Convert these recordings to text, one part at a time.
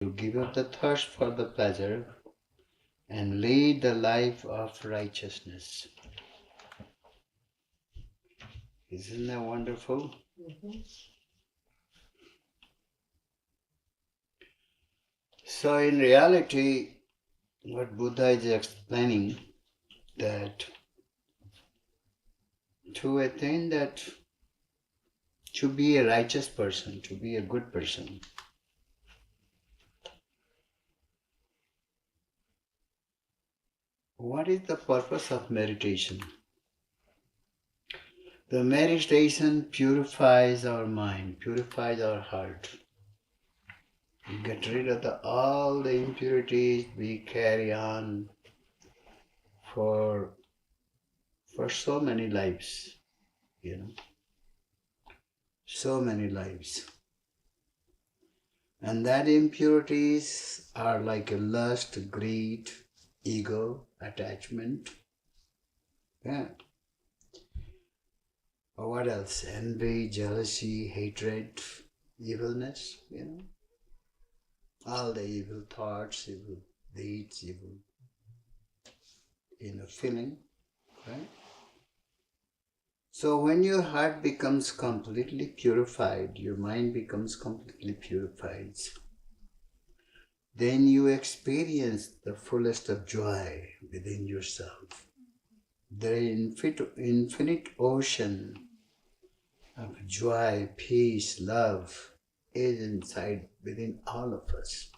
to give up the thirst for the pleasure and lead the life of righteousness. Isn't that wonderful? Mm-hmm. So in reality, what Buddha is explaining, that to attain that, to be a righteous person, to be a good person, what is the purpose of meditation? The meditation purifies our mind, purifies our heart. We get rid of all the impurities we carry on for so many lives, so many lives. And that impurities are like a lust, greed, ego, attachment. Yeah. Or what else? Envy, jealousy, hatred, evilness, All the evil thoughts, evil deeds, evil, feeling, right? So when your heart becomes completely purified, your mind becomes completely purified, then you experience the fullest of joy within yourself. The infinite ocean of joy, peace, love is inside within all of us.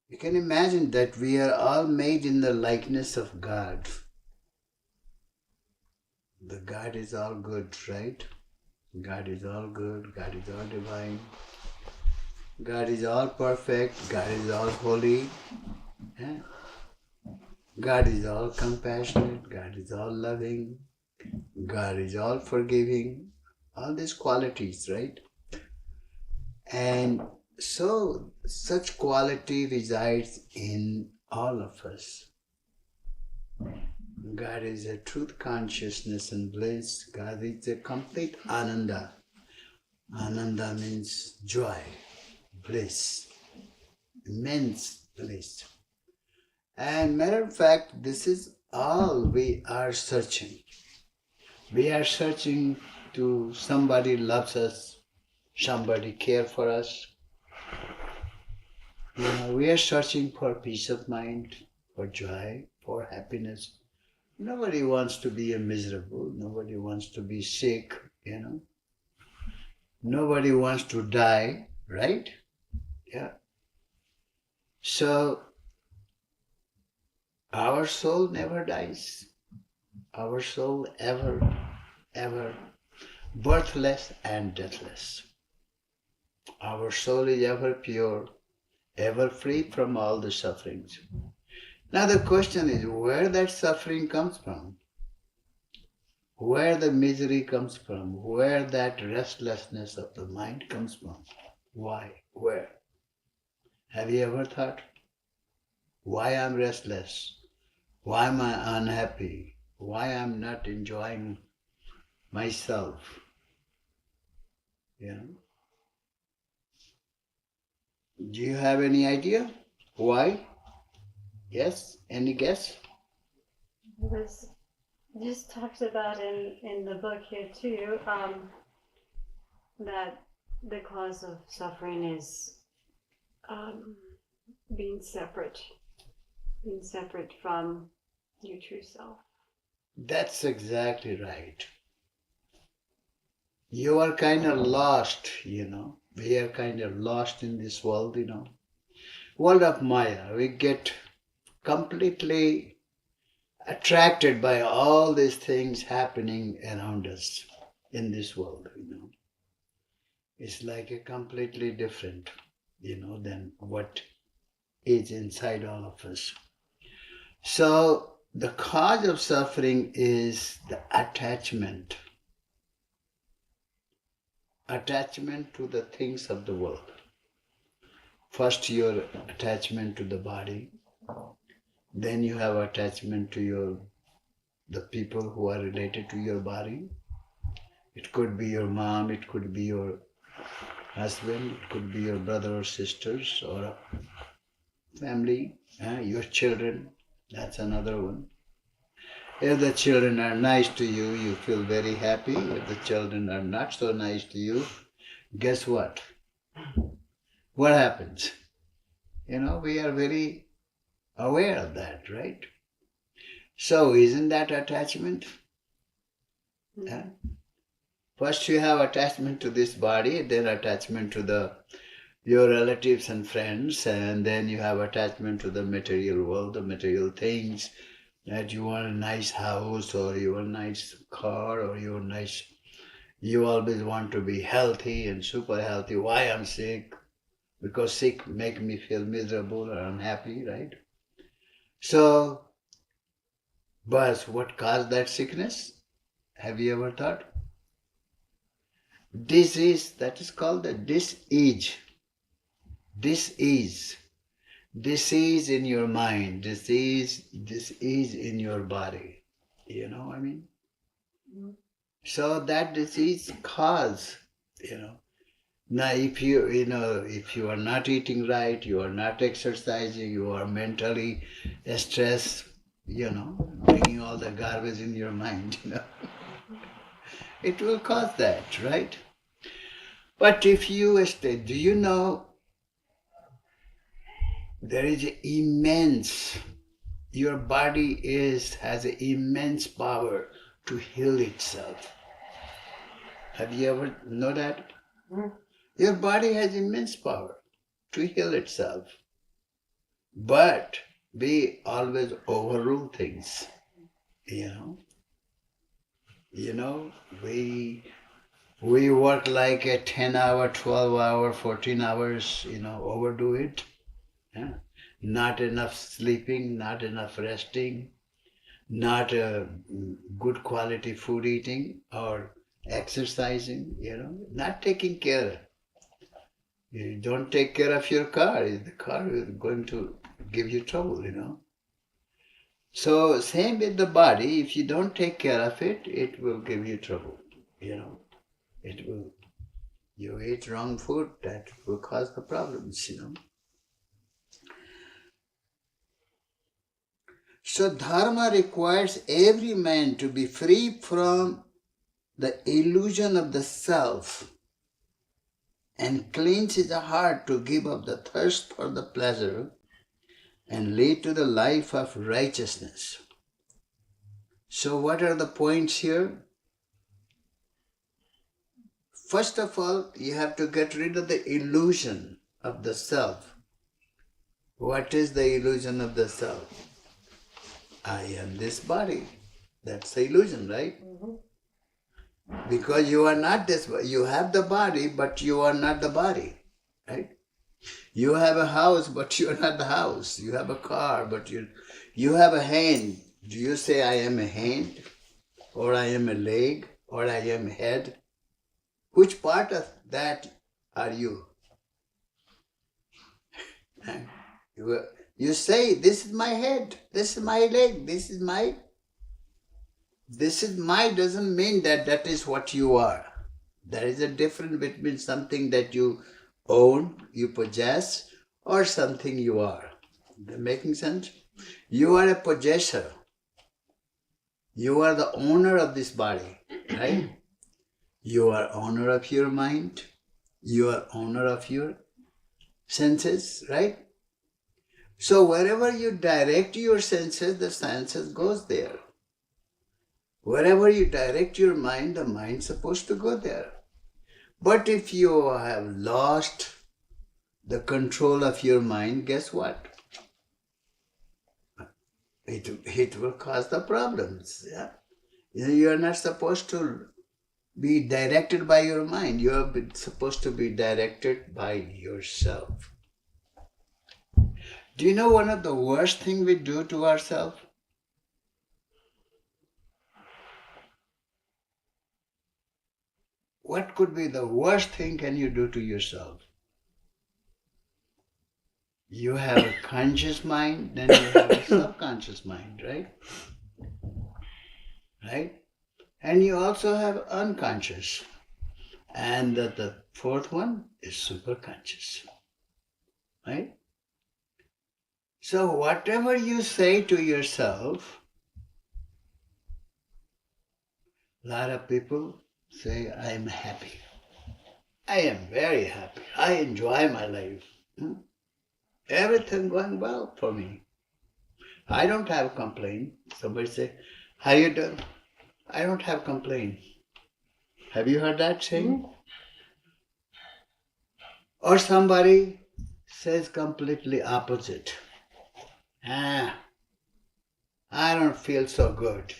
You can imagine that we are all made in the likeness of God. The God is all good, right? God is all good, God is all divine, God is all perfect, God is all holy, God is all compassionate, God is all loving, God is all forgiving, all these qualities, right? And so such quality resides in all of us. God is a truth consciousness and bliss. God is a complete ananda. Ananda means joy, bliss, immense bliss. And matter of fact, this is all we are searching. We are searching to somebody loves us, somebody care for us. We are searching for peace of mind, for joy, for happiness. Nobody wants to be a miserable. Nobody wants to be sick, Nobody wants to die, right? Yeah. So, our soul never dies. Our soul ever birthless and deathless. Our soul is ever pure, ever free from all the sufferings. Now the question is where that suffering comes from, where the misery comes from, where that restlessness of the mind comes from. Why? Where? Have you ever thought? Why I'm restless? Why am I unhappy? Why I'm not enjoying myself? Do you have any idea? Why? Yes? Any guess? This talks about in the book here too, that the cause of suffering is being separate from your true self. That's exactly right. You are kind of lost, We are kind of lost in this world, World of Maya. We get completely attracted by all these things happening around us in this world, It's like a completely different, than what is inside all of us. So the cause of suffering is the attachment to the things of the world. First, your attachment to the body, then you have attachment to the people who are related to your body. It could be your mom, it could be your husband, it could be your brother or sisters or a family, your children, that's another one. If the children are nice to you, you feel very happy. If the children are not so nice to you, guess what? What happens? We are very aware of that, right? So isn't that attachment? Mm-hmm. First you have attachment to this body, then attachment to your relatives and friends, and then you have attachment to the material world, the material things, that you want a nice house or you want a nice car or you always want to be healthy and super healthy. Why I'm sick? Because sick make me feel miserable or unhappy, right? So, but what caused that sickness? Have you ever thought? Disease, that is called the dis-ease. Dis-ease. Disease in your mind, disease in your body. You know what I mean? Mm-hmm. So that disease cause, Now if you are not eating right, you are not exercising, you are mentally stressed, bringing all the garbage in your mind, it will cause that, right? But if you stay, do you know there is your body has an immense power to heal itself. Have you ever know that? Mm-hmm. Your body has immense power to heal itself. But we always overrule things, we work like a 10-hour, 12-hour, 14 hours, overdo it. Yeah? Not enough sleeping, not enough resting, not good quality food eating or exercising, not taking care. You don't take care of your car, the car is going to give you trouble, So same with the body, if you don't take care of it, it will give you trouble, It will, you eat wrong food, that will cause the problems, So dharma requires every man to be free from the illusion of the self and cleanse his heart to give up the thirst for the pleasure and lead to the life of righteousness. So what are the points here? First of all, you have to get rid of the illusion of the self. What is the illusion of the self? I am this body. That's the illusion, right? Mm-hmm. Because you are not this, you have the body, but you are not the body, right? You have a house, but you are not the house. You have a car, but you have a hand. Do you say I am a hand, or I am a leg, or I am a head? Which part of that are you? You say, this is my head, this is my leg, this is my doesn't mean that is what you are. There is a difference between something that you own, you possess, or something you are. Making sense? You are a possessor. You are the owner of this body, right? You are owner of your mind. You are owner of your senses, right? So wherever you direct your senses, the senses goes there. Wherever you direct your mind, the mind's supposed to go there. But if you have lost the control of your mind, guess what? It will cause the problems. Yeah? You are not supposed to be directed by your mind. You are supposed to be directed by yourself. Do you know one of the worst things we do to ourselves? What could be the worst thing can you do to yourself? You have a conscious mind, then you have a subconscious mind, right? Right? And you also have unconscious. And the fourth one is superconscious. Right? So whatever you say to yourself, a lot of people say, I am happy. I am very happy. I enjoy my life. Everything going well for me. I don't have a complaint. Somebody say, how you doing? I don't have complaint. Have you heard that saying? Or somebody says completely opposite. I don't feel so good.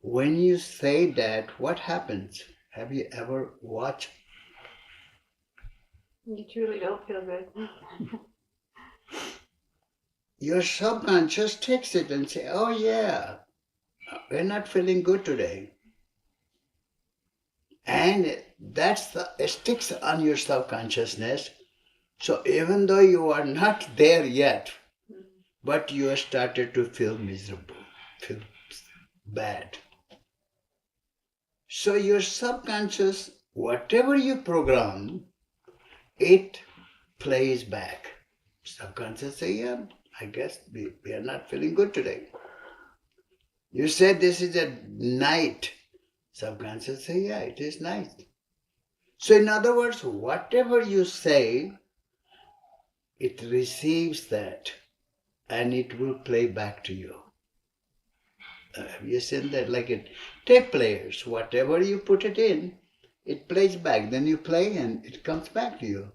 When you say that, what happens? Have you ever watched? You truly don't feel good. Your subconscious takes it and say, oh yeah, we're not feeling good today. And it sticks on your subconsciousness. So even though you are not there yet, but you have started to feel miserable, feel bad. So your subconscious, whatever you program, it plays back. Subconscious say, yeah, I guess we are not feeling good today. You said this is a night. Subconscious say, yeah, it is night. So in other words, whatever you say, it receives that and it will play back to you. Have you seen that? Like it tape players, whatever you put it in, it plays back. Then you play and it comes back to you.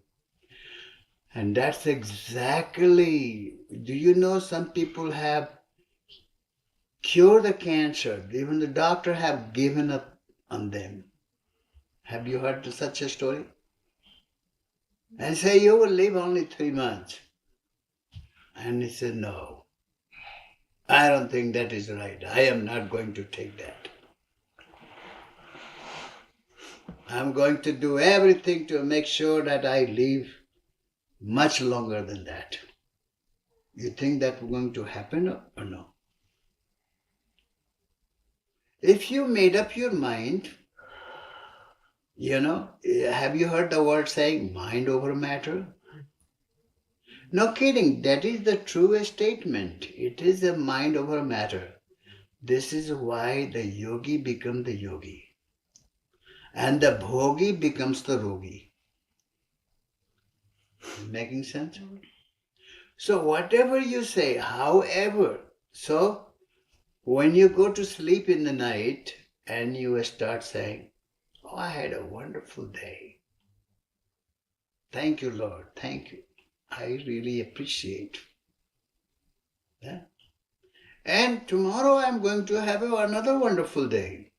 And that's exactly, do you know some people have cured the cancer? Even the doctor have given up on them. Have you heard such a story? And say, you will live only 3 months. And he said, no, I don't think that is right. I am not going to take that. I'm going to do everything to make sure that I live much longer than that. You think that's going to happen or no? If you made up your mind, have you heard the word saying mind over matter? No kidding, that is the truest statement. It is a mind over matter. This is why the yogi becomes the yogi. And the bhogi becomes the rogi. Making sense? So whatever you say, however, so when you go to sleep in the night and you start saying, oh, I had a wonderful day. Thank you, Lord. Thank you. I really appreciate. Yeah? And tomorrow I'm going to have another wonderful day.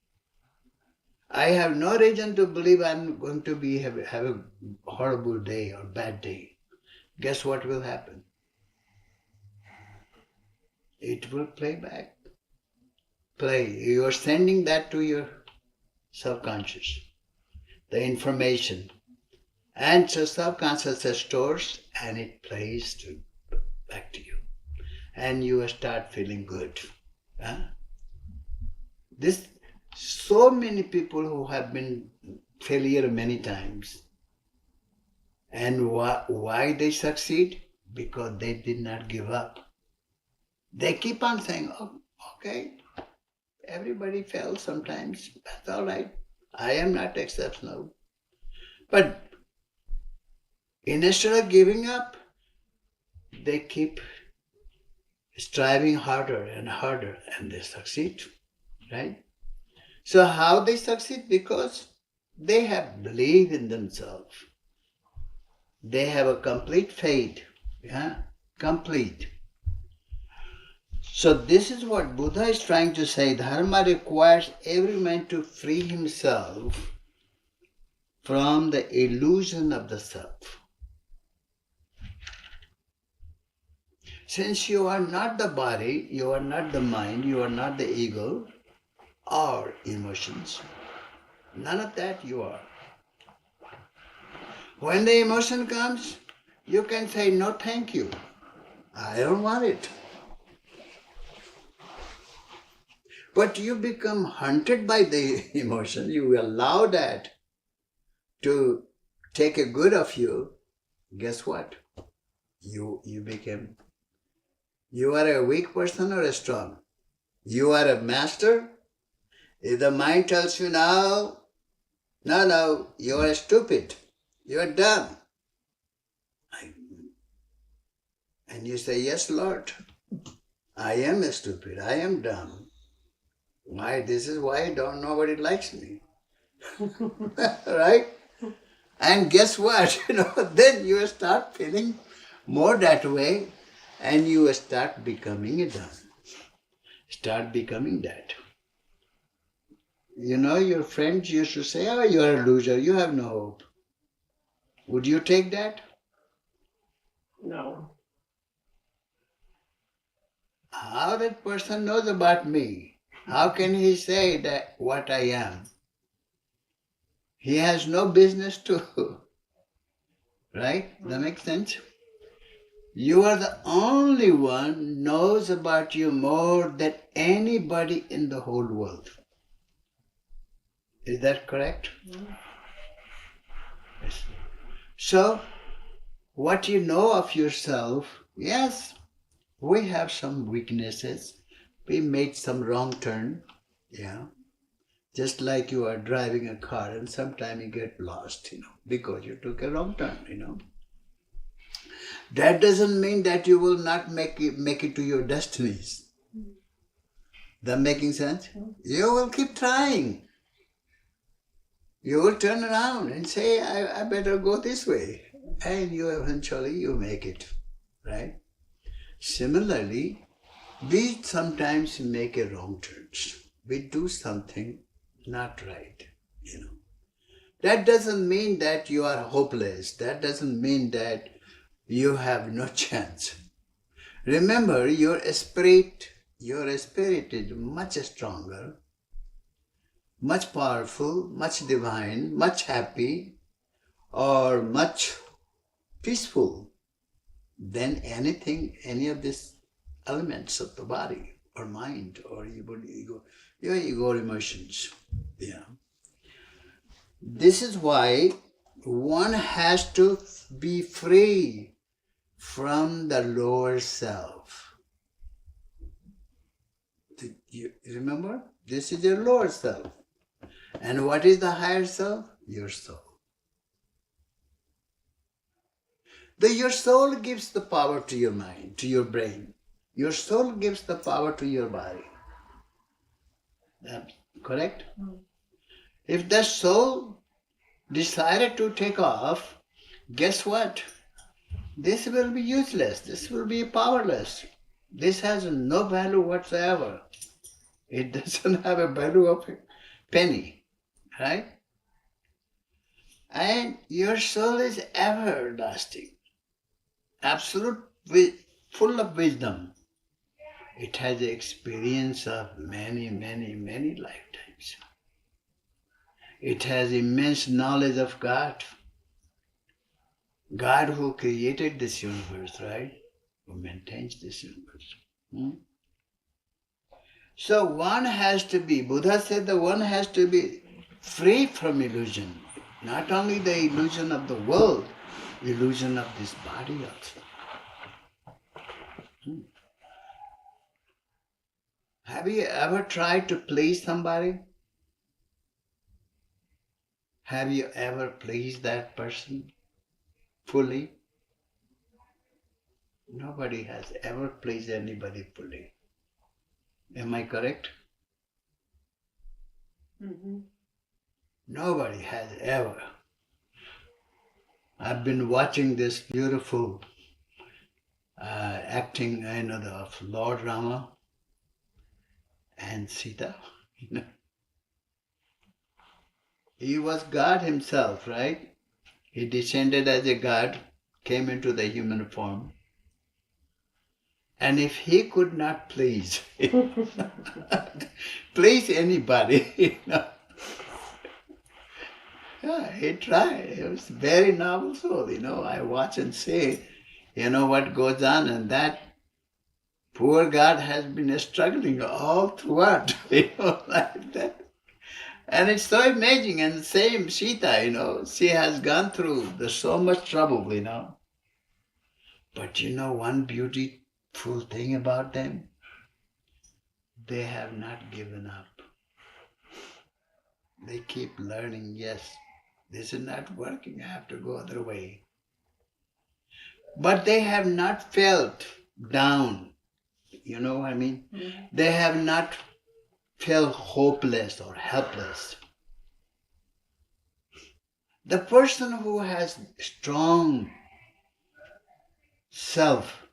I have no reason to believe I'm going to have a horrible day or bad day. Guess what will happen? It will play back. You're sending that to your subconscious, the information. And so subconscious stores and it plays back to you. And you start feeling good. Huh? So many people who have been failure many times. And why they succeed? Because they did not give up. They keep on saying, oh, okay, everybody fails sometimes. That's all right. I am not exceptional. But instead of giving up, they keep striving harder and harder and they succeed, right? So how they succeed? Because they have belief in themselves. They have a complete faith, complete. So this is what Buddha is trying to say. Dharma requires every man to free himself from the illusion of the self. Since you are not the body, you are not the mind, you are not the ego or emotions, none of that you are. When the emotion comes, you can say, no, thank you. I don't want it. But you become haunted by the emotion. You allow that. to take a good of you, guess what? You became, you are a weak person or a strong? You are a master. If the mind tells you no, you are stupid, you are dumb. And you say, yes, Lord, I am stupid, I am dumb. Why? This is why nobody likes me. Right? And guess what? Then you start feeling more that way and you start becoming a dumb. Start becoming that. Your friends used to say, oh, you're a loser, you have no hope. Would you take that? No. How that person knows about me? How can he say that what I am? He has no business to. Right? That makes sense? You are the only one knows about you more than anybody in the whole world. Is that correct? Yes. So, what you know of yourself, yes, we have some weaknesses. We made some wrong turn. Yeah. Just like you are driving a car and sometimes you get lost, because you took a wrong turn, That doesn't mean that you will not make it to your destinies. That making sense? You will keep trying. You will turn around and say, I better go this way. And you make it. Right? Similarly, we sometimes make a wrong turns. We do something not right. That doesn't mean that you are hopeless. That doesn't mean that you have no chance. Remember, your spirit is much stronger, much powerful, much divine, much happy, or much peaceful than any of these elements of the body or mind or your ego emotions. Yeah. This is why one has to be free from the lower self. You remember? This is your lower self. And what is the higher self? Your soul. Your soul gives the power to your mind, to your brain. Your soul gives the power to your body. Correct? If the soul decided to take off, guess what? This will be useless. This will be powerless. This has no value whatsoever. It doesn't have a value of a penny. Right? And your soul is everlasting. Absolute, full of wisdom. It has the experience of many, many, many lifetimes. It has immense knowledge of God. God who created this universe, right? Who maintains this universe. So one has to be, Buddha said that one has to be free from illusion. Not only the illusion of the world, illusion of this body also. Have you ever tried to please somebody? Have you ever pleased that person fully? Nobody has ever pleased anybody fully. Am I correct? Mm-hmm. Nobody has ever. I've been watching this beautiful acting, of Lord Rama and Sita. He was God himself, right? He descended as a God, came into the human form. And if he could not please anybody, yeah, he tried. He was a very noble soul, I watch and see, what goes on, and that poor God has been struggling all throughout, like that. And it's so amazing. And the same Sita, she has gone through so much trouble, But one beautiful thing about them? They have not given up. They keep learning, yes, this is not working, I have to go other way. But they have not felt down. You know what I mean? Mm-hmm. They have not felt hopeless or helpless. The person who has strong self,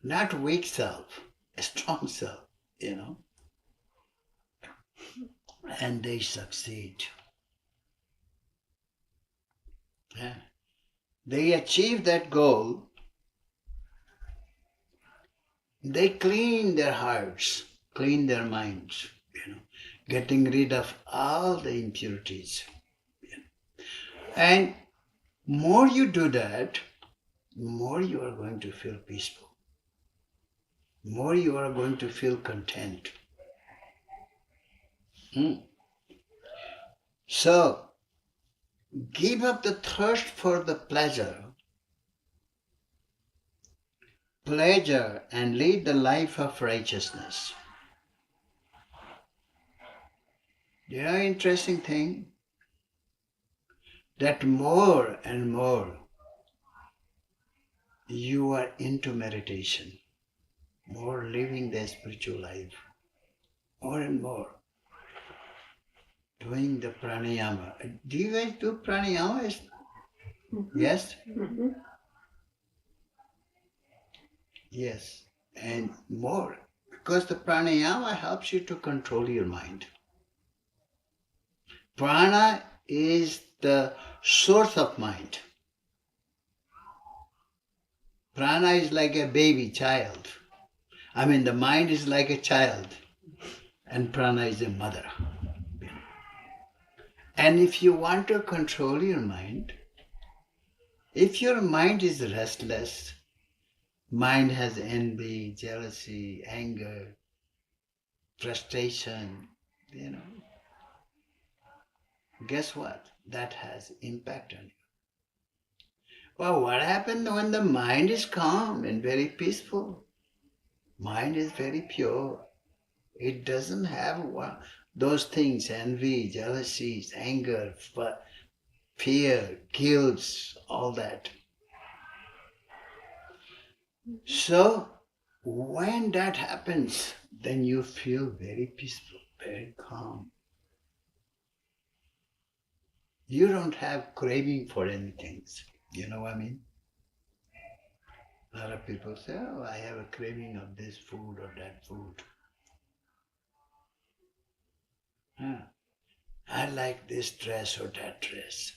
not weak self, a strong self, and they succeed. Yeah. They achieve that goal. They clean their hearts, clean their minds, getting rid of all the impurities. And more you do that, more you are going to feel peaceful. More you are going to feel content. So, give up the thirst for the pleasure and lead the life of righteousness. Interesting thing? That more and more you are into meditation, more living the spiritual life, more and more doing the pranayama. Do you guys do pranayama? Mm-hmm. Yes? Mm-hmm. Yes. And more. Because the pranayama helps you to control your mind. Prana is the source of mind. Prana is like a baby child. The mind is like a child. And prana is a mother. And if you want to control your mind, if your mind is restless, mind has envy, jealousy, anger, frustration, guess what? That has impact on you. Well, what happens when the mind is calm and very peaceful? Mind is very pure. It doesn't have those things, envy, jealousies, anger, fear, guilt, all that. So, when that happens, then you feel very peaceful, very calm. You don't have craving for anything. You know what I mean? A lot of people say, oh, I have a craving of this food or that food. I like this dress or that dress.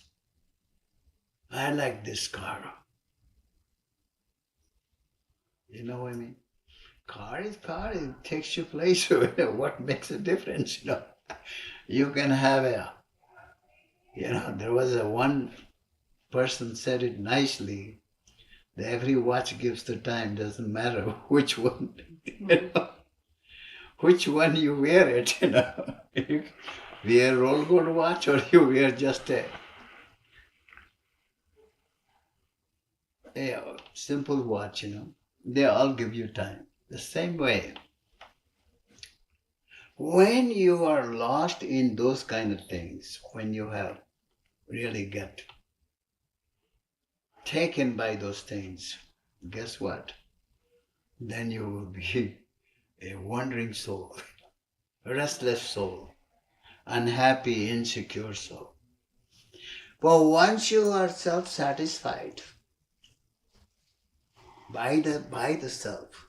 I like this car. You know what I mean? Car is car. It takes you places. What makes a difference? You can have there was one person said it nicely. That every watch gives the time. Doesn't matter which one. Which one you wear it. You wear roll gold watch or you wear just a simple watch. They all give you time. The same way. When you are lost in those kind of things, when you have really get taken by those things, guess what? Then you will be a wandering soul, a restless soul, unhappy, insecure soul. But once you are self-satisfied by the self,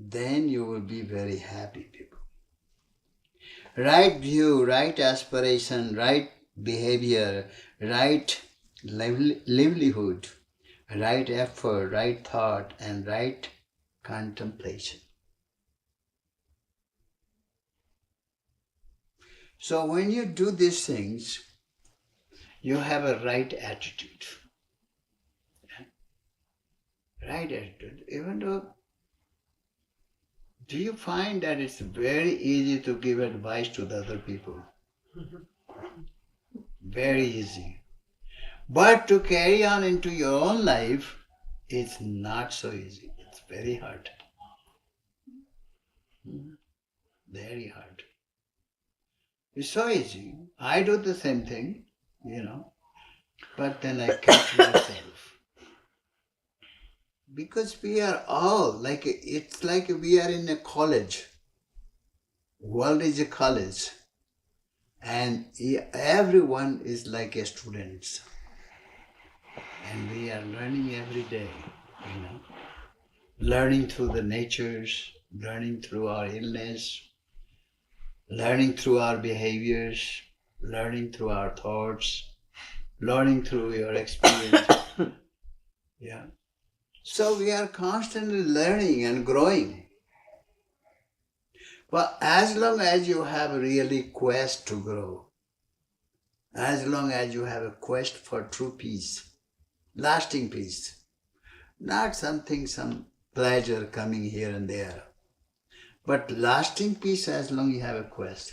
then you will be very happy, people. Right view, right aspiration, right behavior, right livelihood, right effort, right thought, and right contemplation. So when you do these things, you have a right attitude. Right attitude. Even though Do you find that it's very easy to give advice to the other people? Very easy. But to carry on into your own life, it's not so easy. It's very hard. Very hard. It's so easy. I do the same thing, but then I catch myself. Because we are all it's like we are in a college. World is a college. And everyone is like a student. And we are learning every day, learning through the natures, learning through our illness, learning through our behaviors, learning through our thoughts, learning through your experience. Yeah. So we are constantly learning and growing. But as long as you have a really quest to grow, as long as you have a quest for true peace, lasting peace, not some pleasure coming here and there, but lasting peace as long as you have a quest,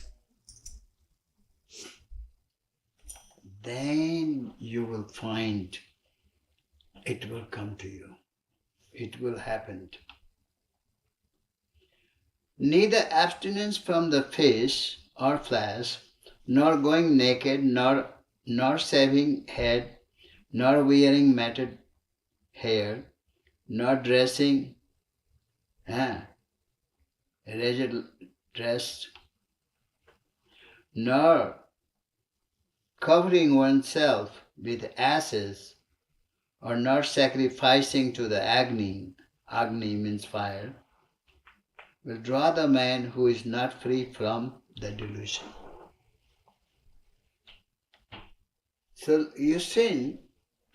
then you will find it will come to you. It will happen. Neither abstinence from the fish or flesh, nor going naked, nor shaving head, nor wearing matted hair, nor dressing ragged dress, nor covering oneself with ashes, or nor sacrificing to the Agni means fire, will draw the man who is not free from the delusion. So you see,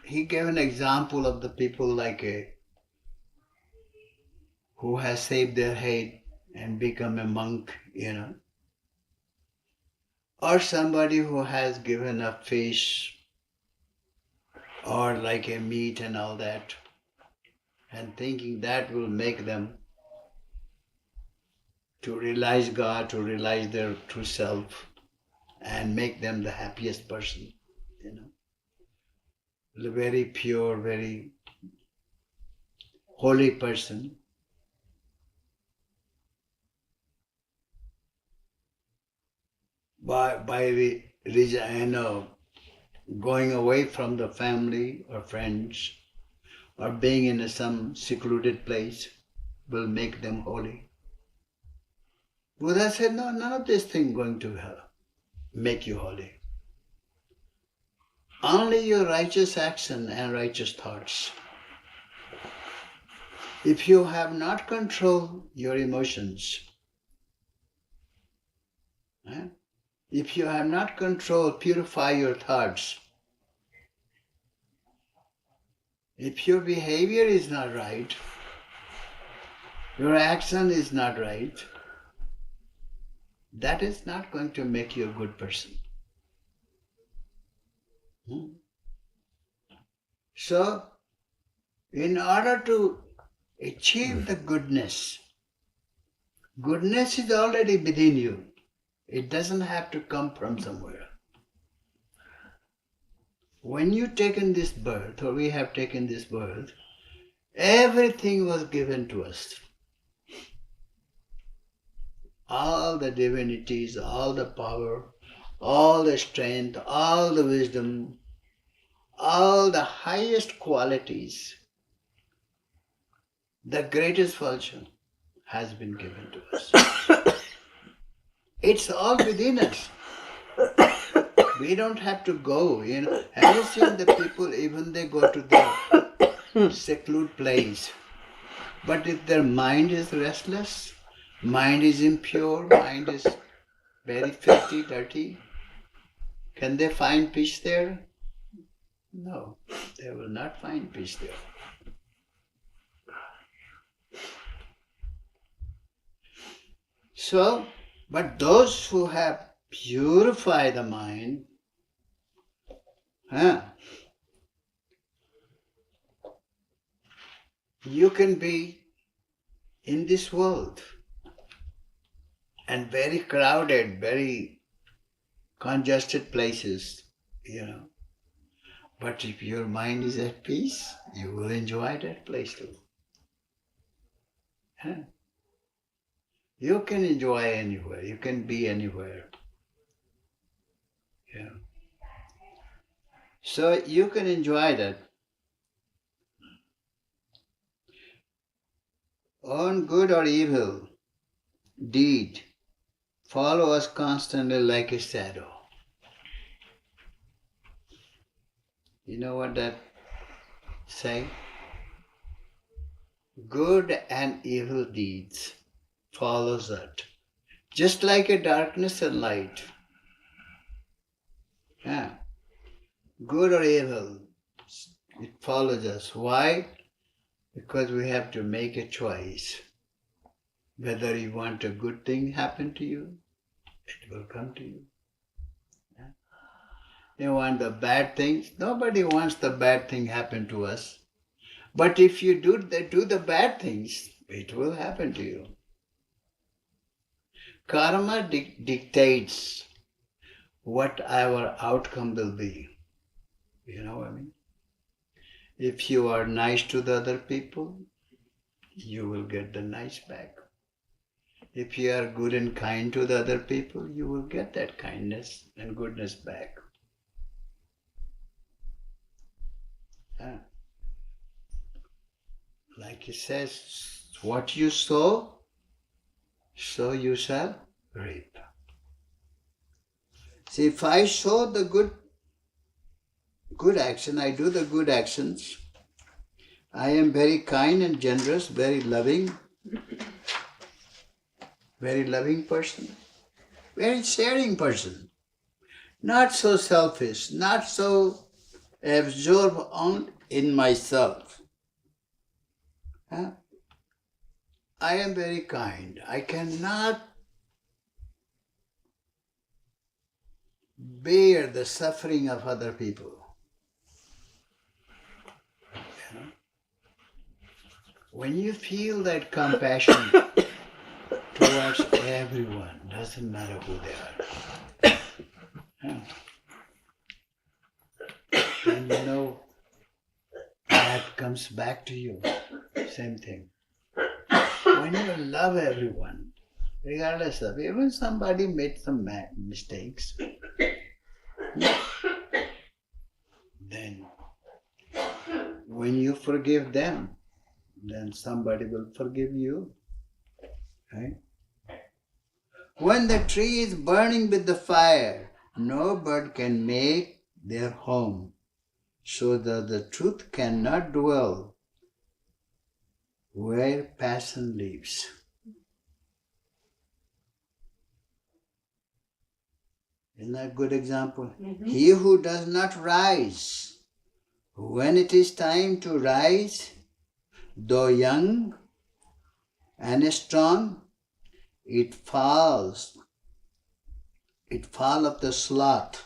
he gave an example of the people who has shaved their head and become a monk, or somebody who has given up fish or like a meat and all that, and thinking that will make them to realize God, to realize their true self, and make them the happiest person, the very pure, very holy person. By going away from the family or friends or being in some secluded place will make them holy. Buddha said, no, none of this thing going to make you holy. Only your righteous action and righteous thoughts. If you have not controlled your emotions, if you have not controlled, purify your thoughts, if your behavior is not right, your action is not right, that is not going to make you a good person. So, in order to achieve the goodness is already within you. It doesn't have to come from somewhere. When you taken this birth, or we have taken this birth, everything was given to us. All the divinities, all the power, all the strength, all the wisdom, all the highest qualities, the greatest fortune has been given to us. It's all within us. We don't have to go, Have you seen the people, even they go to their secluded place, but if their mind is restless, mind is impure, mind is very filthy, dirty, can they find peace there? No, they will not find peace there. So, but those who have purified the mind, you can be in this world and very crowded, very congested places, But if your mind is at peace, you will enjoy that place too. Huh? You can enjoy anywhere. You can be anywhere. Yeah. So you can enjoy that. On good or evil deed, follow us constantly like a shadow. You know what that say? Good and evil deeds follows us. Just like a darkness and light. Yeah. Good or evil, it follows us. Why? Because we have to make a choice. Whether you want a good thing happen to you, it will come to you. Yeah. You want the bad things, nobody wants the bad thing happen to us. But if you do the bad things, it will happen to you. Karma dictates what our outcome will be. You know what I mean? If you are nice to the other people, you will get the nice back. If you are good and kind to the other people, you will get that kindness and goodness back. Yeah. Like it says, what you sow, so you shall reap. See, if I sow the good action, I do the good actions, I am very kind and generous, very loving person, very sharing person, not so selfish, not so absorbed in myself. Huh? I am very kind. I cannot bear the suffering of other people. When you feel that compassion towards everyone, doesn't matter who they are, then you know that comes back to you. Same thing. When you love everyone, regardless of, even somebody made some mistakes, then when you forgive them, then somebody will forgive you. Right? When the tree is burning with the fire, no bird can make their home, so that the truth cannot dwell where passion lives. Isn't that a good example? Mm-hmm. He who does not rise, when it is time to rise, though young and strong, it falls of the sloth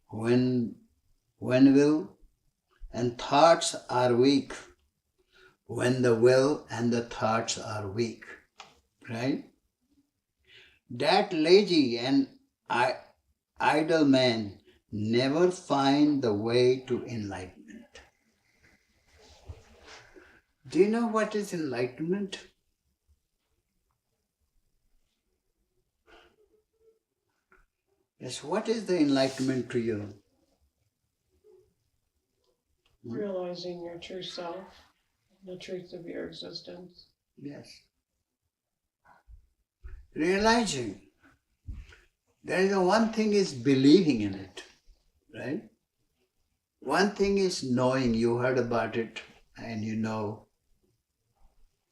when will and thoughts are weak, when the will and the thoughts are weak, right? That lazy and idle man never find the way to enlightenment. Do you know what is enlightenment? Yes, what is the enlightenment to you? Realizing your true self, the truth of your existence. Yes. Realizing. There is one thing is believing in it, right? One thing is knowing, you heard about it and you know.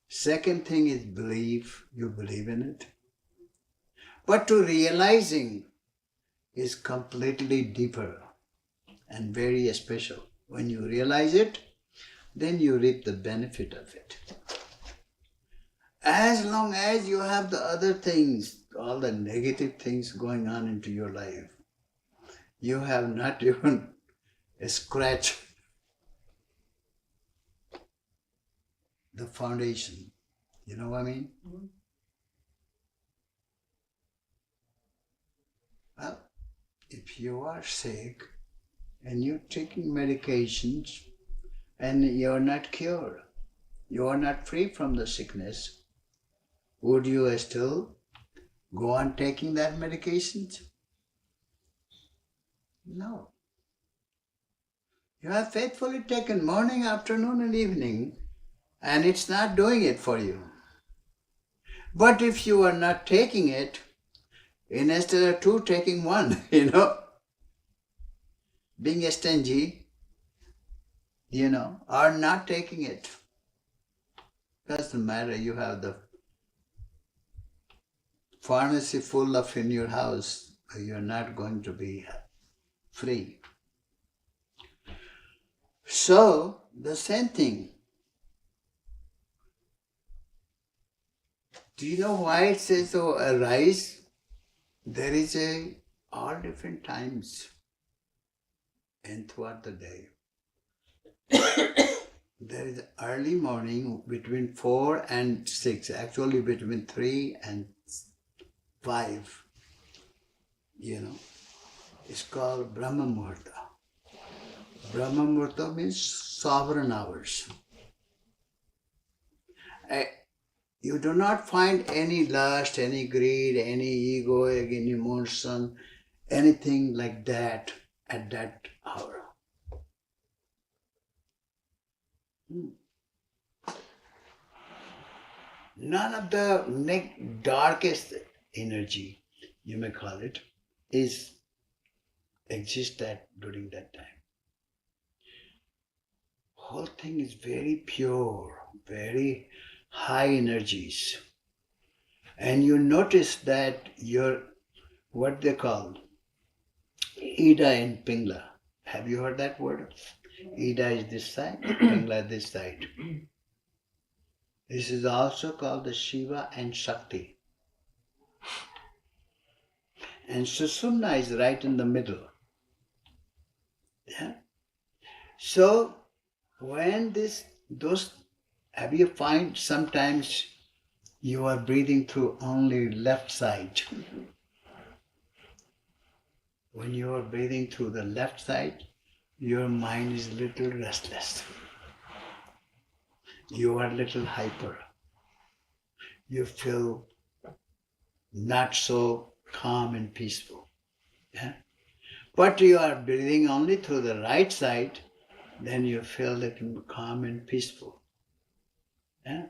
Second thing is believe, you believe in it. But to realizing is completely deeper and very special. When you realize it, then you reap the benefit of it. As long as you have the other things, all the negative things going on into your life, you have not even scratched the foundation. You know what I mean? Mm-hmm. if you are sick and you're taking medications and you're not cured, you are not free from the sickness, would you still go on taking that medications? No. You have faithfully taken morning, afternoon and evening, and it's not doing it for you. But if you are not taking it, instead of two, taking one, being stingy, or not taking it. Doesn't matter, you have the pharmacy full of in your house, you're not going to be free. So, the same thing. Do you know why it says arise? There is all different times and throughout the day. There is early morning between 4 and 6, actually between 3 and 5. It's called Brahma Muhurta. Brahma Muhurta means sovereign hours. You do not find any lust, any greed, any ego, any emotion, anything like that at that hour. None of the darkest energy, you may call it, exists during that time. Whole thing is very pure, very high energies. And you notice that what they call Ida and Pingla. Have you heard that word? Ida is this side, Pingla this side. This is also called the Shiva and Shakti. And Sushumna is right in the middle. Yeah. So when have you find sometimes you are breathing through only left side. When you are breathing through the left side, your mind is a little restless. You are a little hyper. You feel not so calm and peaceful. Yeah? But you are breathing only through the right side, then you feel little calm and peaceful. Yeah?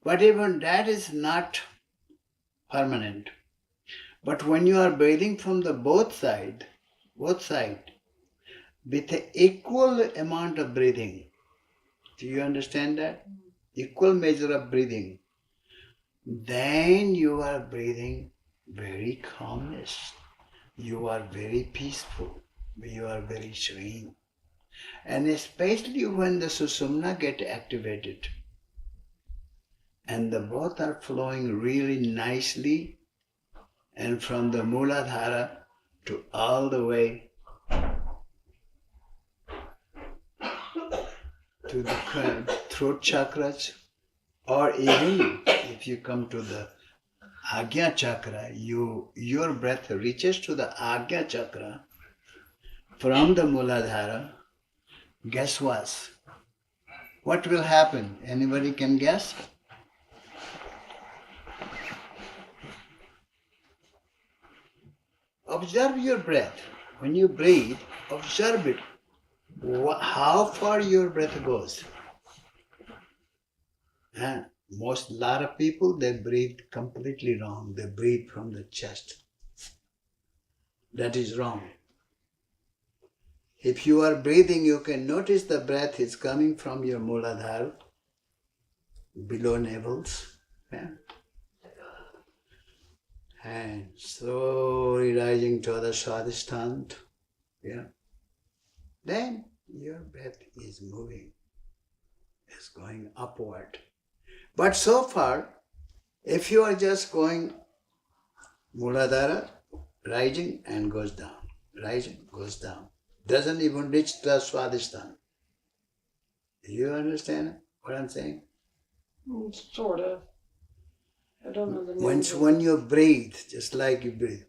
But even that is not permanent. But when you are breathing from the both side, with an equal amount of breathing, do you understand that? Equal measure of breathing, then you are breathing very calmness. You are very peaceful. You are very serene. And especially when the Sushumna get activated and the both are flowing really nicely, and from the Muladhara to all the way to the throat chakras, or even if you come to the Agya chakra, your breath reaches to the Agya chakra from the Muladhara. Guess what will happen? Anybody can guess? Observe your breath. When you breathe, observe it. How far your breath goes. A lot of people, they breathe completely wrong. They breathe from the chest. That is wrong. If you are breathing, you can notice the breath is coming from your Muladhara, below navels. Yeah? And slowly rising to the Swadhisthana. Yeah? Then your breath is moving, is going upward. But so far, if you are just going Muladhara, rising and goes down, rising, goes down, doesn't even reach the Swadhisthana. Do you understand what I'm saying? Sort of. I don't know the name. When you breathe, just like you breathe,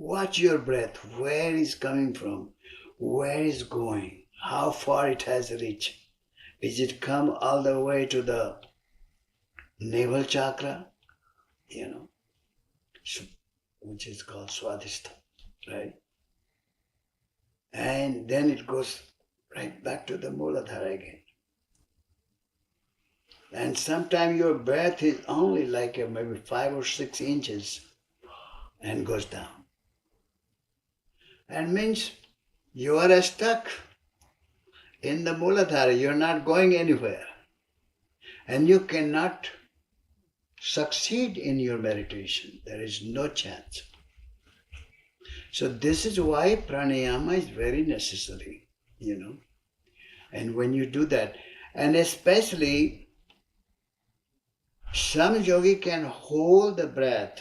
Watch your breath, where is coming from, where is going, how far it has reached. Is it come all the way to the navel chakra, which is called Swadhisthana, right? And then it goes right back to the Muladhara again. And sometimes your breath is only like maybe 5 or 6 inches and goes down. And means you are stuck in the Muladhara, you're not going anywhere. And you cannot succeed in your meditation. There is no chance. So this is why pranayama is very necessary, And when you do that, and especially some yogi can hold the breath.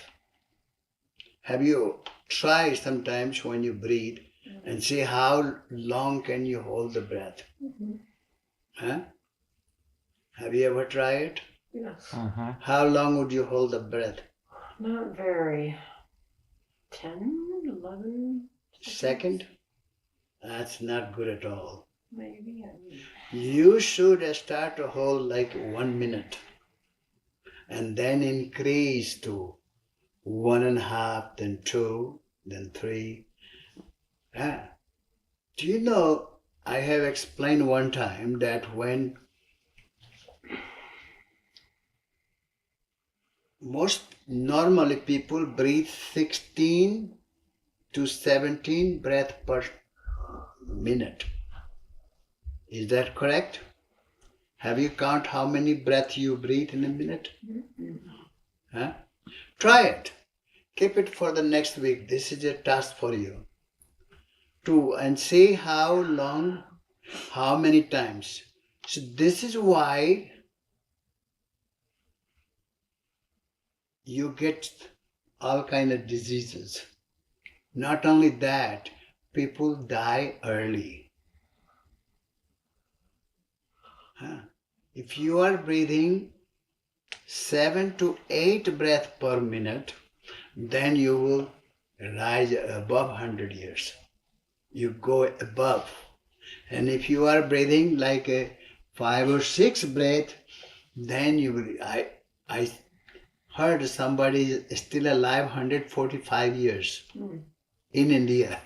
Have you tried sometimes when you breathe and see how long can you hold the breath? Huh? Have you ever tried it? Yes. How long would you hold the breath? Not very. 10, 11 Second? That's not good at all. maybe. You should start to hold like 1 minute and then increase to 1.5, then 2, then 3. Do you know, I have explained one time that when most normally people breathe 16 to 17 breaths per minute. Is that correct? Have you count how many breaths you breathe in a minute? Huh? Try it. Keep it for the next week. This is a task for you. And see how long, how many times. So this is why you get all kind of diseases. Not only that, people die early. If you are breathing 7 to 8 breaths per minute, then you will rise above 100 years. You go above. And if you are breathing like a 5 or 6 breaths, then you will. I heard somebody is still alive 145 years in India,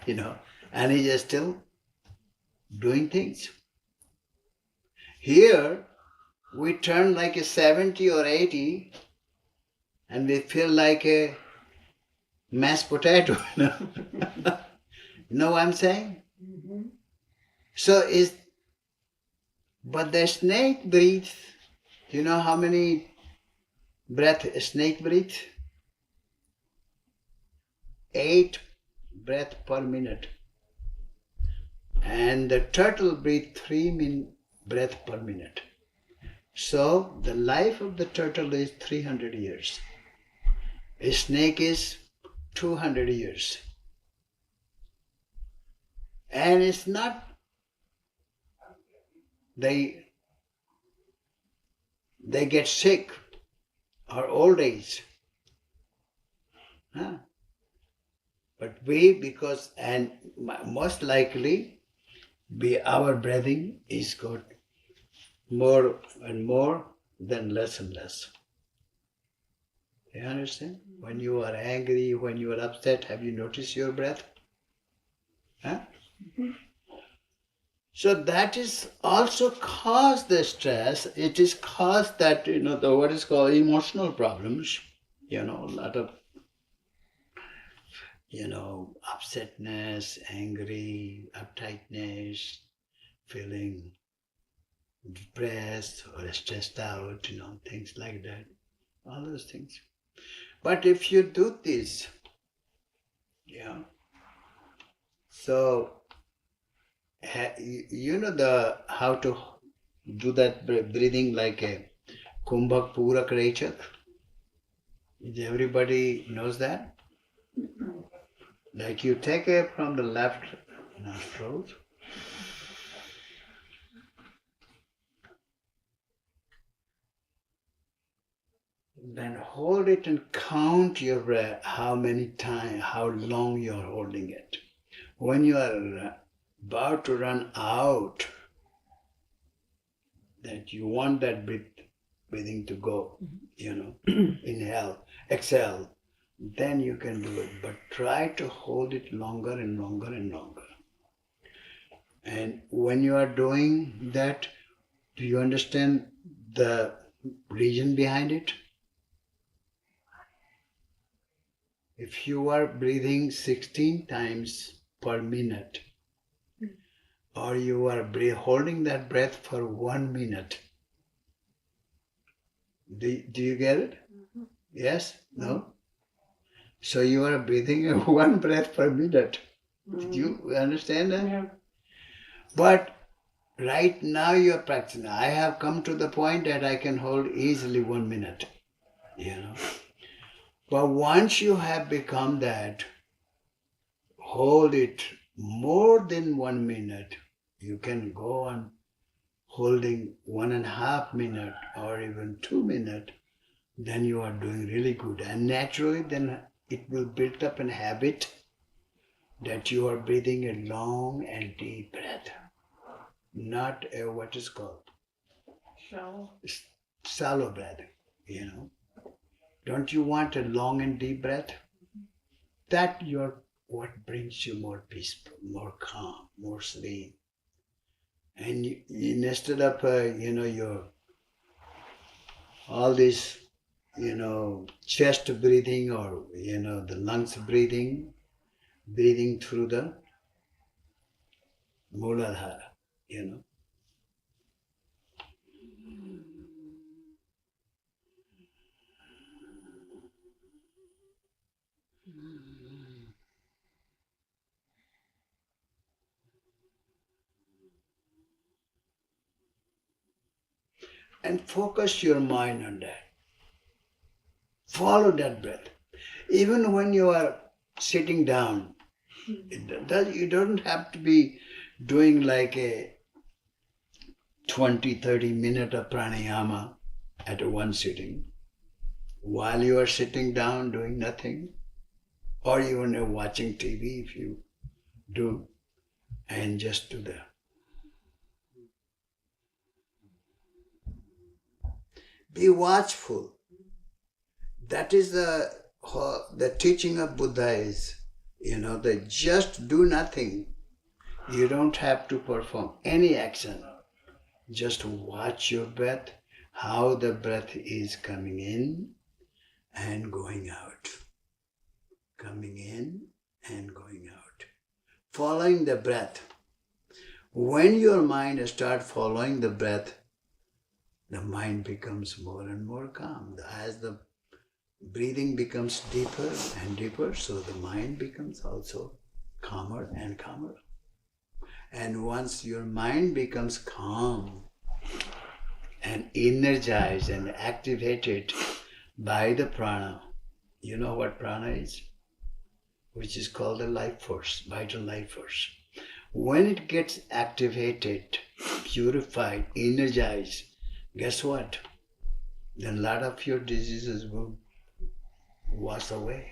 and he is still doing things. Here, we turn like a 70 or 80 and we feel like a mashed potato, You know what I'm saying? So but the snake breathes, you know how many breaths a snake breathes? 8 breaths per minute. And the turtle breathes 3 breaths per minute. So the life of the turtle is 300 years. A snake is 200 years. And it's not, they get sick or old age. But because most likely, our breathing is got more and more than less and less. You understand? When you are angry, when you are upset, have you noticed your breath? So that is also cause the stress. It is cause that, the what is called emotional problems. A lot of, upsetness, angry, uptightness, feeling depressed or stressed out, things like that. All those things. But if you do this, so you know how to do that breathing like a Kumbhak Purak Rechak? Everybody knows that? Like you take it from the left nostril, then hold it and count your breath, how many times, how long you're holding it. When you are about to run out, that you want that breathing to go, inhale, exhale, then you can do it. But try to hold it longer and longer and longer. And when you are doing that, do you understand the reason behind it? If you are breathing 16 times per minute, or you are holding that breath for 1 minute, do you get it? Mm-hmm. Yes? No? So you are breathing one breath per minute. Mm-hmm. Do you understand that? Yeah. But right now you are practicing. I have come to the point that I can hold easily 1 minute. But once you have become that, hold it more than 1 minute. You can go on holding 1.5 minutes or even 2 minutes. Then you are doing really good. And naturally, then it will build up a habit that you are breathing a long and deep breath. Not a, what is called? Shallow breath, Don't you want a long and deep breath? That what brings you more peaceful, more calm, more serene. And instead of, your all this, chest breathing or, the lungs breathing through the Muladhara, And focus your mind on that. Follow that breath. Even when you are sitting down, you don't have to be doing like a 20-30 minute of pranayama at one sitting. While you are sitting down doing nothing, or even watching TV if you do, and just do that. Be watchful. That is the teaching of Buddha is, that just do nothing. You don't have to perform any action. Just watch your breath, how the breath is coming in and going out. Coming in and going out. Following the breath. When your mind starts following the breath, the mind becomes more and more calm. As the breathing becomes deeper and deeper, so the mind becomes also calmer and calmer. And once your mind becomes calm and energized and activated by the prana, you know what prana is? Which is called the life force, vital life force. When it gets activated, purified, energized, guess what? Then a lot of your diseases will wash away.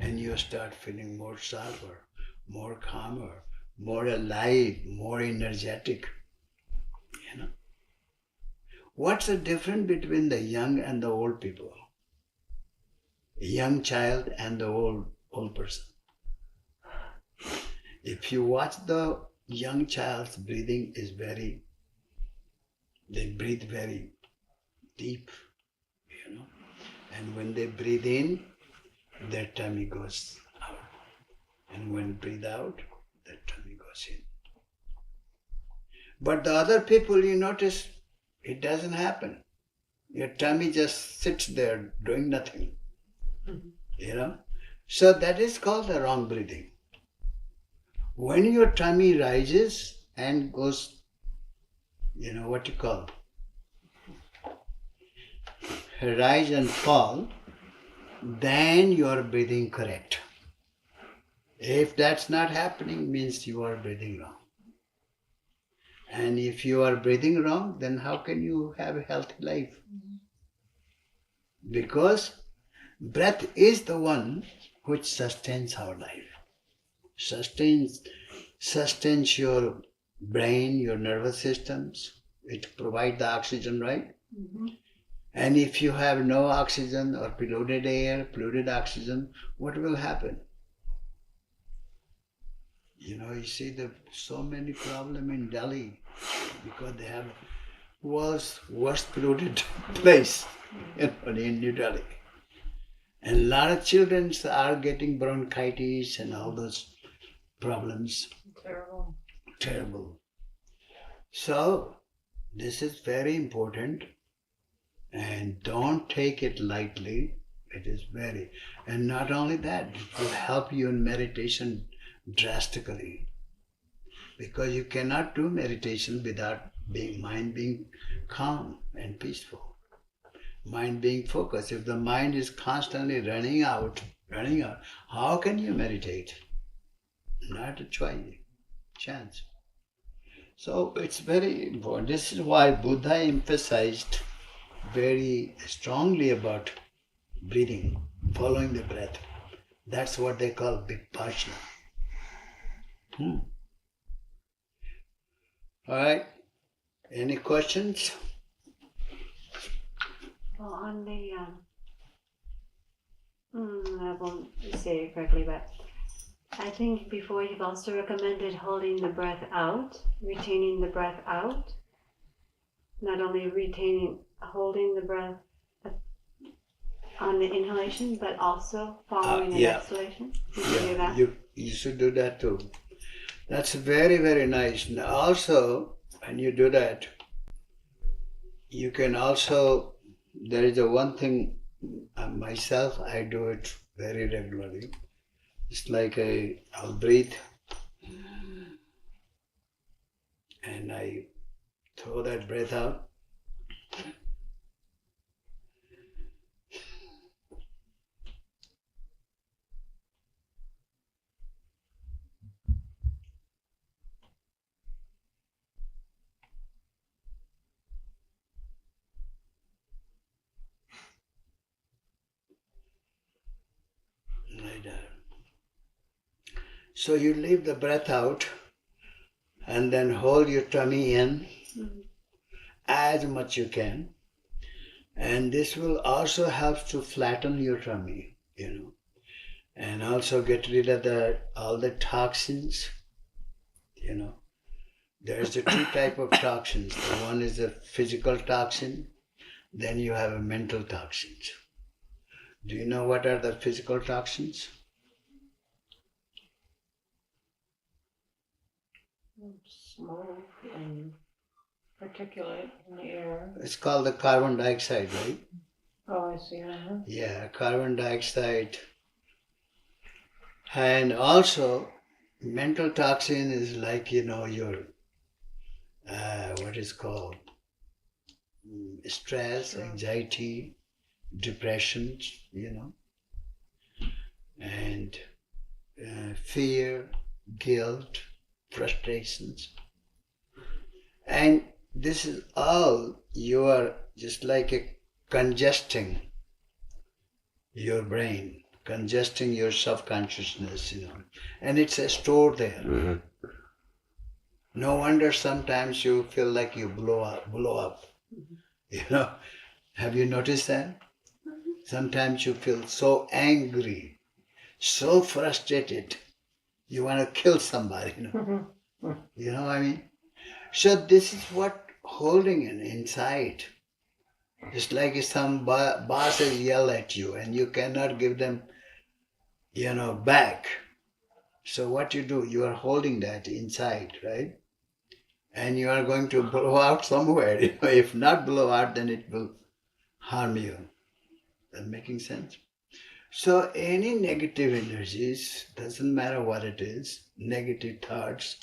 And you start feeling more sharper, more calmer, more alive, more energetic. What's the difference between the young and the old people? A young child and the old person. If you watch the young child's breathing they breathe very deep, And when they breathe in, their tummy goes out. And when breathe out, their tummy goes in. But the other people, you notice, it doesn't happen. Your tummy just sits there doing nothing. So that is called the wrong breathing. When your tummy rises and goes, what you call, rise and fall, then you are breathing correct. If that's not happening, means you are breathing wrong. And if you are breathing wrong, then how can you have a healthy life? Because breath is the one which sustains our life. Sustains your brain, your nervous systems. It provides the oxygen, right? Mm-hmm. And if you have no oxygen or polluted air, polluted oxygen, what will happen? You see so many problems in Delhi because they have worst polluted place in New Delhi. And a lot of children are getting bronchitis and all those problems. Terrible. Terrible. So, this is very important and don't take it lightly. It is very, and not only that, it will help you in meditation drastically because you cannot do meditation without mind being calm and peaceful. Mind being focused. If the mind is constantly running out, how can you meditate? Not a chance. So it's very important. This is why Buddha emphasized very strongly about breathing, following the breath. That's what they call vipassana. All right. Any questions? Well, on the, I won't say it correctly, but I think before you've also recommended holding the breath out, retaining the breath out. Not only holding the breath on the inhalation, but also following the exhalation. Did you do that? You should do that too. That's very, very nice. And also, when you do that, you can also, there is one thing, myself, I do it very regularly. It's like I'll breathe and I throw that breath out. Like that. So you leave the breath out and then hold your tummy in as much you can. And this will also help to flatten your tummy, and also get rid of all the toxins, There's the two type of toxins. The one is the physical toxin, then you have a mental toxins. Do you know what are the physical toxins? Smoke and particulate in the air. It's called the carbon dioxide, right? Oh, I see. Yeah, carbon dioxide. And also, mental toxin is like, your, what is called, stress, anxiety, depression, and fear, guilt, frustrations. And this is all you are just like congesting your brain, congesting your subconsciousness, and it's stored there. Mm-hmm. No wonder sometimes you feel like you blow up. Mm-hmm. Have you noticed that? Mm-hmm. Sometimes you feel so angry, so frustrated, you want to kill somebody, Mm-hmm. You know what I mean? So this is what holding it inside. It's like if some bosses yell at you and you cannot give them, back. So what you do, you are holding that inside, right? And you are going to blow out somewhere. If not blow out, then it will harm you. That making sense? So any negative energies, doesn't matter what it is, negative thoughts,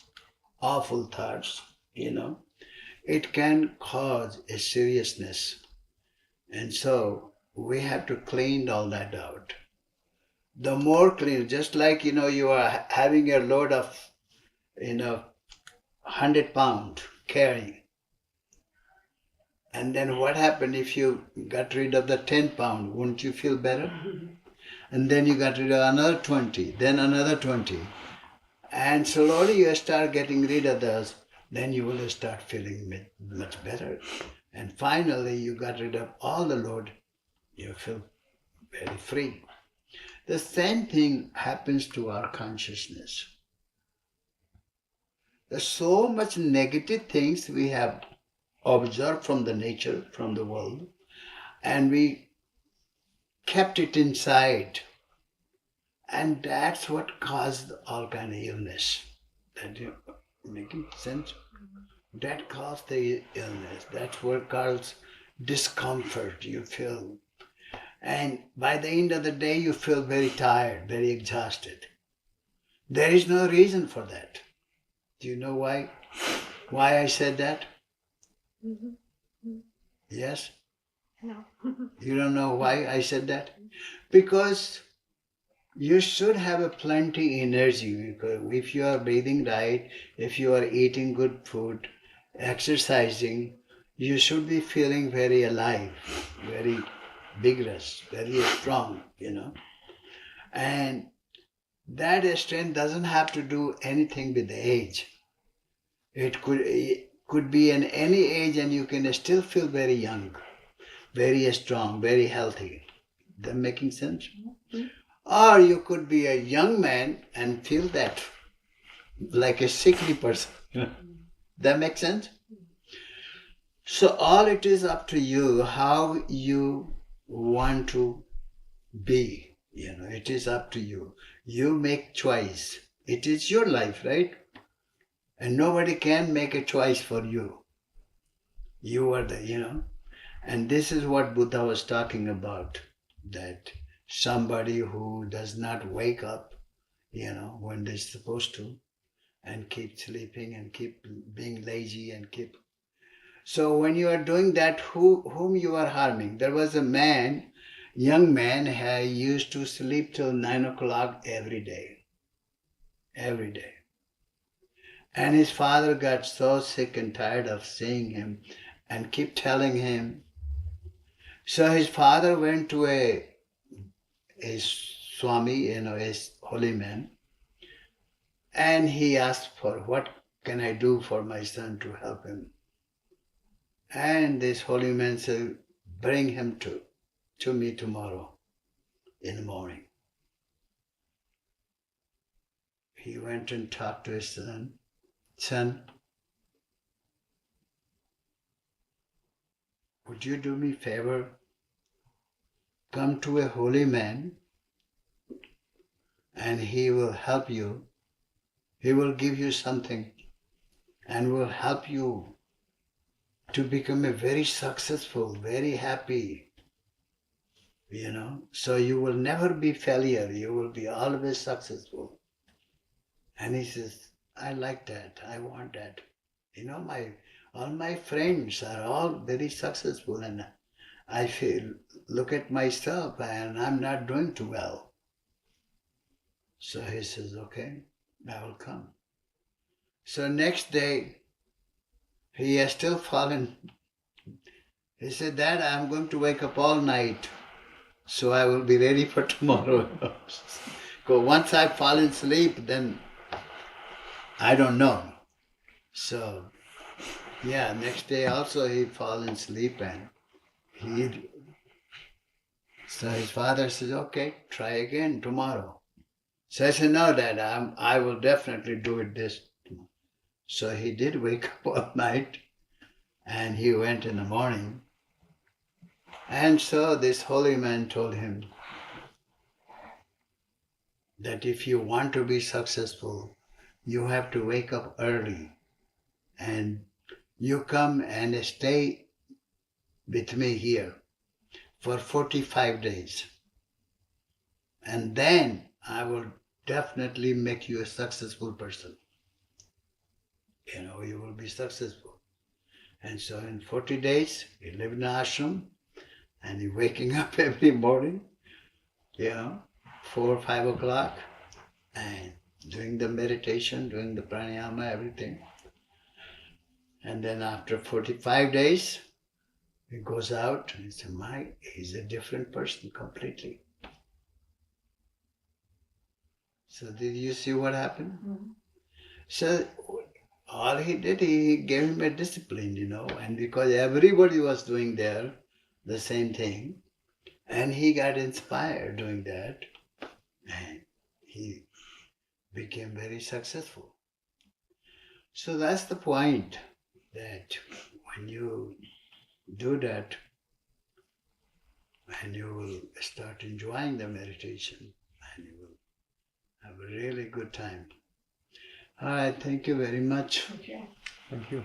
awful thoughts, it can cause a seriousness. And so we have to clean all that out. The more clean, just like, you are having a load of, 100 pound carrying. And then what happened if you got rid of the 10 pound? Wouldn't you feel better? And then you got rid of another 20, then another 20. And slowly you start getting rid of those. Then you will start feeling much better. And finally you got rid of all the load. You feel very free. The same thing happens to our consciousness. There's so much negative things we have observed from the nature, from the world, and we kept it inside. And that's what caused all kind of illness. That you making sense? That caused the illness. That's what causes discomfort you feel. And by the end of the day, you feel very tired, very exhausted. There is no reason for that. Do you know why? Why I said that? Yes? No. You don't know why I said that? Because you should have a plenty energy. Because if you are breathing right, if you are eating good food, exercising, you should be feeling very alive, very vigorous, very strong, And that strength doesn't have to do anything with the age. It could be in any age and you can still feel very young, very strong, very healthy. That making sense? Mm-hmm. Or you could be a young man and feel that like a sickly person. That makes sense? So all it is up to you how you want to be. It is up to you. You make choice. It is your life, right? And nobody can make a choice for you. You are And this is what Buddha was talking about. That somebody who does not wake up, when they're supposed to, and keep sleeping and keep being lazy and keep. So when you are doing that, whom you are harming? There was a young man, he used to sleep till 9 o'clock every day. Every day. And his father got so sick and tired of seeing him and keep telling him. So his father went to a Swami, a holy man, and he asked for what can I do for my son to help him. And this holy man said, bring him to me tomorrow in the morning. He went and talked to his son. Son, would you do me a favor? Come to a holy man and he will help you. He will give you something and will help you to become a very successful, very happy, So you will never be failure. You will be always successful. And he says, I like that. I want that. All my friends are all very successful and I look at myself and I'm not doing too well. So he says, okay, I will come. So next day, he has still fallen. He said, Dad, I'm going to wake up all night, so I will be ready for tomorrow. Because once I fall asleep, then I don't know. So, next day also he fall asleep and so his father says, okay, try again tomorrow. So I said, no, Dad, I will definitely do it this tomorrow. So he did wake up all night and he went in the morning. And so this holy man told him that if you want to be successful, you have to wake up early and you come and stay with me here for 45 days. And then I will definitely make you a successful person. You will be successful. And so in 40 days, he lived in an ashram and he waking up every morning, 4 or 5 o'clock and doing the meditation, doing the pranayama, everything. And then after 45 days, He goes out and he says, he's a different person completely. So did you see what happened? Mm-hmm. So all he did, he gave him a discipline, and because everybody was doing there the same thing, and he got inspired doing that, and he became very successful. So that's the point, that when you do that, and you will start enjoying the meditation, and you will have a really good time. All right, thank you very much. Okay. Thank you.